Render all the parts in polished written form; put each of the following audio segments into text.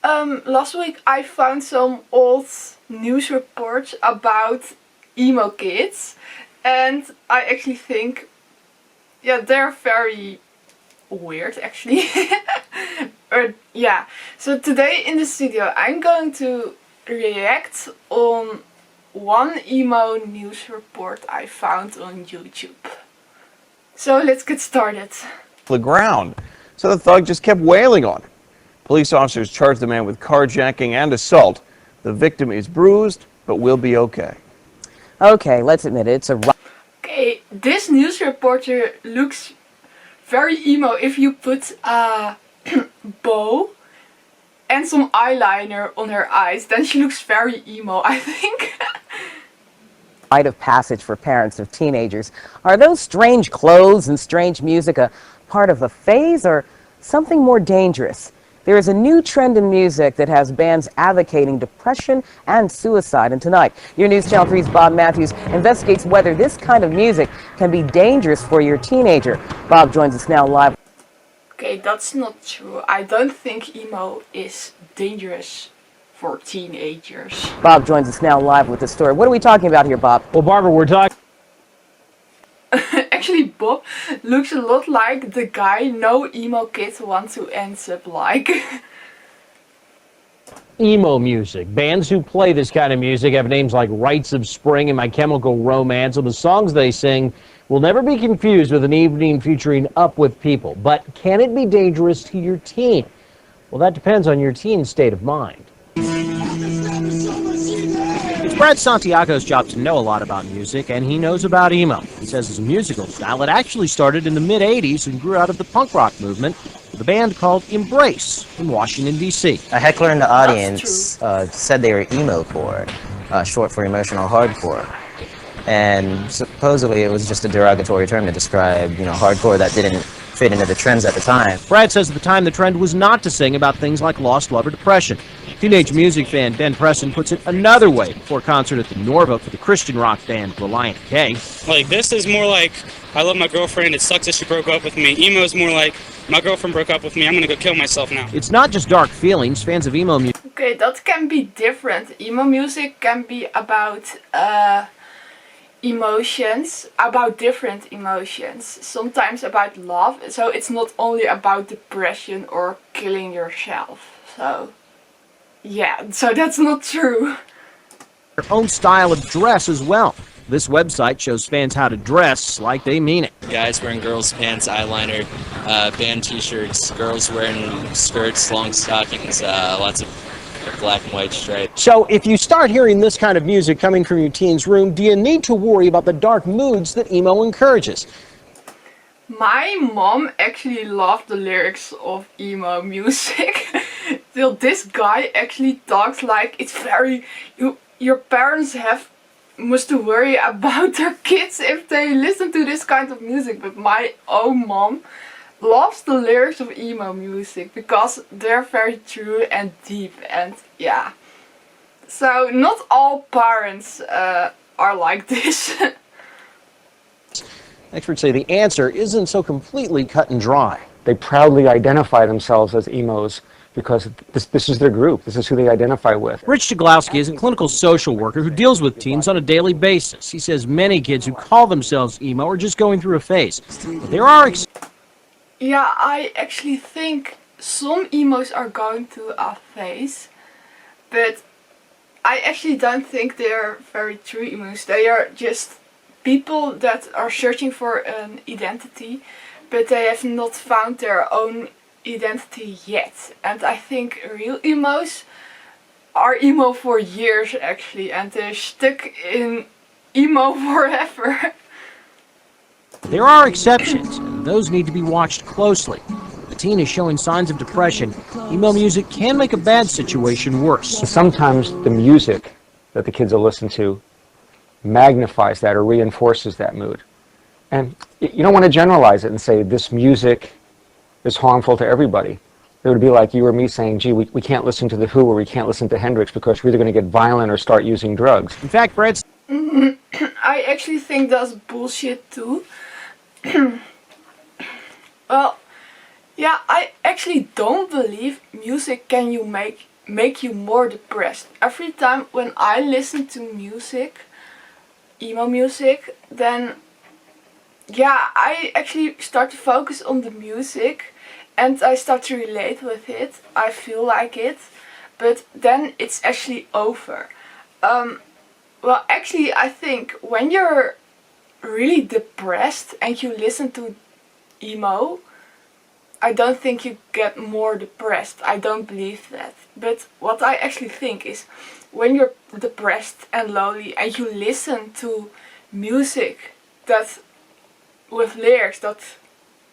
Last week I found some old news reports about emo kids, and I actually think, yeah, they're very weird actually. So today in the studio I'm going to react on one emo news report I found on YouTube. So let's get started. The ground, so the thug just kept wailing on him. Police officers charged the man with carjacking and assault. The victim is bruised, but will be okay. Okay, let's admit it, it's a... Okay, this news reporter looks very emo. If you put a bow and some eyeliner on her eyes, then she looks very emo, I think. rite of passage for parents of teenagers. Are those strange clothes and strange music a part of a phase or something more dangerous? There is a new trend in music that has bands advocating depression and suicide. And tonight, your News Channel 3's Bob Matthews investigates whether this kind of music can be dangerous for your teenager. Bob joins us now live. Okay, that's not true. I don't think emo is dangerous for teenagers. Bob joins us now live with the story. What are we talking about here, Bob? Well, Barbara, we're talking... Actually, Bob looks a lot like the guy no emo kids want to end up like. emo music. Bands who play this kind of music have names like Rites of Spring and My Chemical Romance, and the songs they sing will never be confused with an evening featuring Up With People. But can it be dangerous to your teen? Well, that depends on your teen's state of mind. It's Brad Santiago's job to know a lot about music, and he knows about emo. He says it's a musical style that actually started in the mid-'80s and grew out of the punk rock movement with a band called Embrace in Washington, D.C. A heckler in the audience said they were emo core, short for emotional hardcore. And supposedly it was just a derogatory term to describe, hardcore that didn't fit into the trends at the time. Brad says at the time the trend was not to sing about things like lost love or depression. Teenage music fan Ben Preston puts it another way before a concert at the Norva for the Christian rock band Reliant K. Like, this is more like, I love my girlfriend, it sucks that she broke up with me. Emo is more like, my girlfriend broke up with me, I'm gonna go kill myself now. It's not just dark feelings. Fans of emo music... Okay, that can be different. Emo music can be about emotions, about different emotions. Sometimes about love, so it's not only about depression or killing yourself. So, yeah, so that's not true. Their own style of dress as well. This website shows fans how to dress like they mean it. Guys wearing girls' pants, eyeliner, band t-shirts, girls wearing skirts, long stockings, lots of black and white stripes. So if you start hearing this kind of music coming from your teen's room, do you need to worry about the dark moods that emo encourages? My mom actually loved the lyrics of emo music. Till this guy actually talks like it's very... Your parents must worry about their kids if they listen to this kind of music. But my own mom loves the lyrics of emo music because they're very true and deep, and yeah. So not all parents are like this. Experts say the answer isn't so completely cut and dry. They proudly identify themselves as emos because this is their group. This is who they identify with. Rich Jaglowski is a clinical social worker who deals with teens on a daily basis. He says many kids who call themselves emo are just going through a phase. But there are Yeah, I actually think some emos are going through a phase, but I actually don't think they're very true emos. They are just people that are searching for an identity, but they have not found their own identity yet. And I think real emos are emo for years actually, and they're stuck in emo forever. There are exceptions, and those need to be watched closely. If a teen is showing signs of depression, emo music can make a bad situation worse. Sometimes the music that the kids will listen to magnifies that or reinforces that mood. And you don't want to generalize it and say this music is harmful to everybody. It would be like you or me saying, gee, we can't listen to The Who or we can't listen to Hendrix because we're either going to get violent or start using drugs. In fact, Brad... I actually think that's bullshit too. Well, yeah, I actually don't believe music can make you more depressed. Every time when I listen to music, emo music, then yeah, I actually start to focus on the music and I start to relate with it. I feel like it, but then it's actually over. Well, actually, I think when you're really depressed and you listen to emo, I don't think you get more depressed. I don't believe that. But what I actually think is when you're depressed and lonely and you listen to music that with lyrics that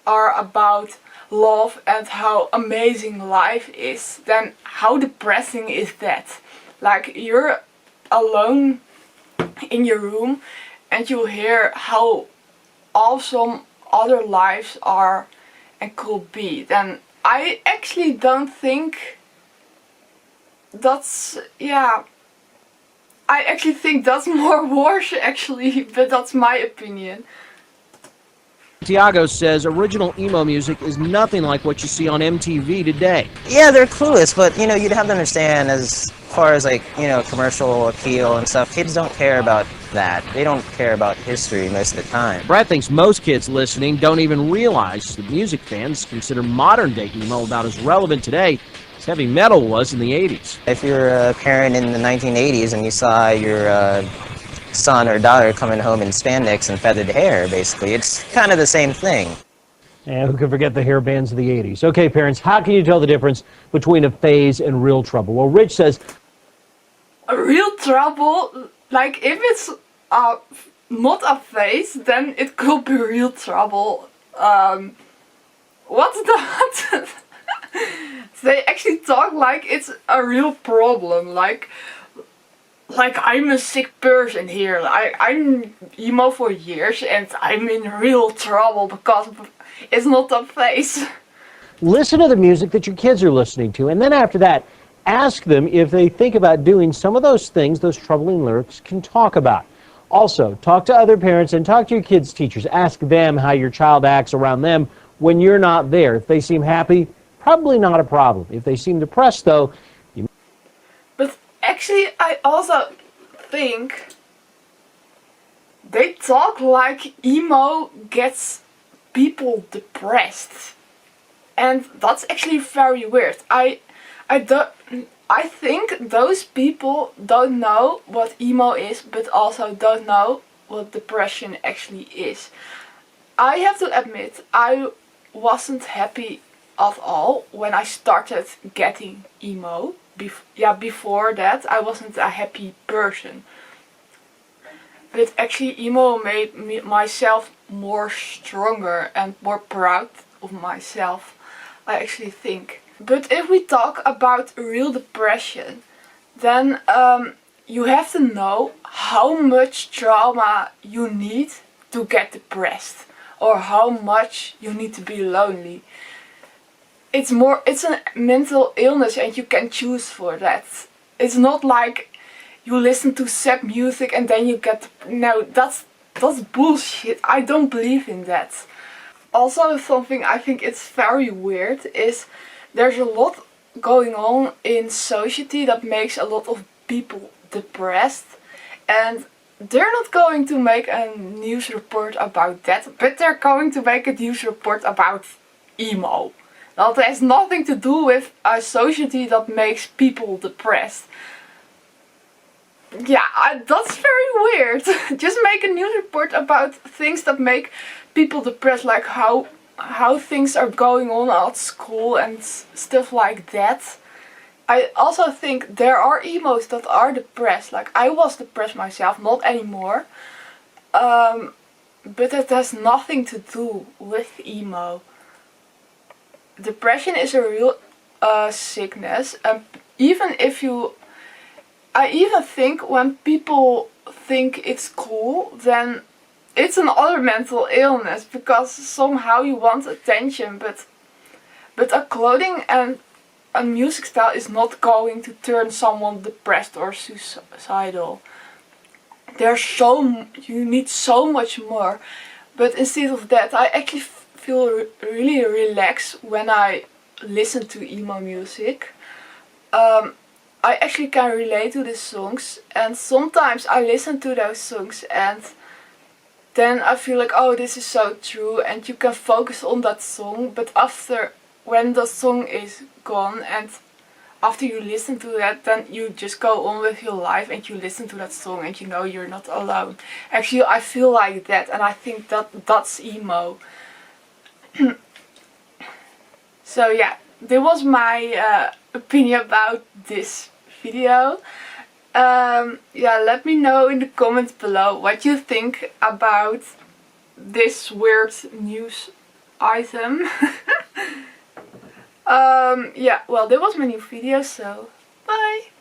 are about love and how amazing life is, then how depressing is that? Like, you're alone in your room and you hear how awesome other lives are and could be, then I actually don't think that's, yeah, I actually think that's more worse actually, but that's my opinion. Tiago says original emo music is nothing like what you see on MTV today. Yeah, they're clueless, but you know, you'd have to understand as far as like, you know, commercial appeal and stuff, kids don't care about that. They don't care about history most of the time. Brad thinks most kids listening don't even realize that music fans consider modern day emo about as relevant today as heavy metal was in the 80s. If you're a parent in the 1980s and you saw your son or daughter coming home in spandex and feathered hair, basically, it's kind of the same thing. And who can forget the hair bands of the 80s? Okay, parents, how can you tell the difference between a phase and real trouble? Well, Rich says, A real trouble, like if it's not a phase, then it could be real trouble. What's that? They actually talk like it's a real problem, like I'm a sick person here. I'm emo for years and I'm in real trouble because it's not a phase. listen to the music that your kids are listening to, and then after that, ask them if they think about doing some of those things those troubling lyrics can talk about. Also, talk to other parents and talk to your kids' teachers. Ask them how your child acts around them when you're not there. If they seem happy, probably not a problem. If they seem depressed, though, But actually, I also think they talk like emo gets people depressed, and that's actually very weird. I think those people don't know what emo is, but also don't know what depression actually is. I have to admit, I wasn't happy at all when I started getting emo. Before that, I wasn't a happy person. But actually, emo made myself more stronger and more proud of myself, I actually think. But if we talk about real depression, then you have to know how much trauma you need to get depressed, or how much you need to be lonely. It's a mental illness and you can choose for that. It's not like you listen to sad music and then you get, no, that's bullshit. I don't believe in that. Also, something I think it's very weird is there's a lot going on in society that makes a lot of people depressed, and they're not going to make a news report about that, but they're going to make a news report about emo. That has nothing to do with a society that makes people depressed. Yeah, that's very weird. Just make a news report about things that make people depressed, like how things are going on at school and stuff like that. I also think there are emos that are depressed. Like, I was depressed myself, not anymore. But that has nothing to do with emo. Depression is a real sickness. I even think when people think it's cool, then it's another mental illness, because somehow you want attention, but a clothing and a music style is not going to turn someone depressed or suicidal. You need so much more. But instead of that, I actually feel really relaxed when I listen to emo music. I actually can relate to the songs, and sometimes I listen to those songs and then I feel like, oh, this is so true, and you can focus on that song. But after, when the song is gone and after you listen to that, then you just go on with your life and you listen to that song and you know you're not alone. Actually, I feel like that, and I think that's emo. So yeah, that was my opinion about this video. Yeah, let me know in the comments below what you think about this weird news item. Yeah, well, that was my new video, so bye!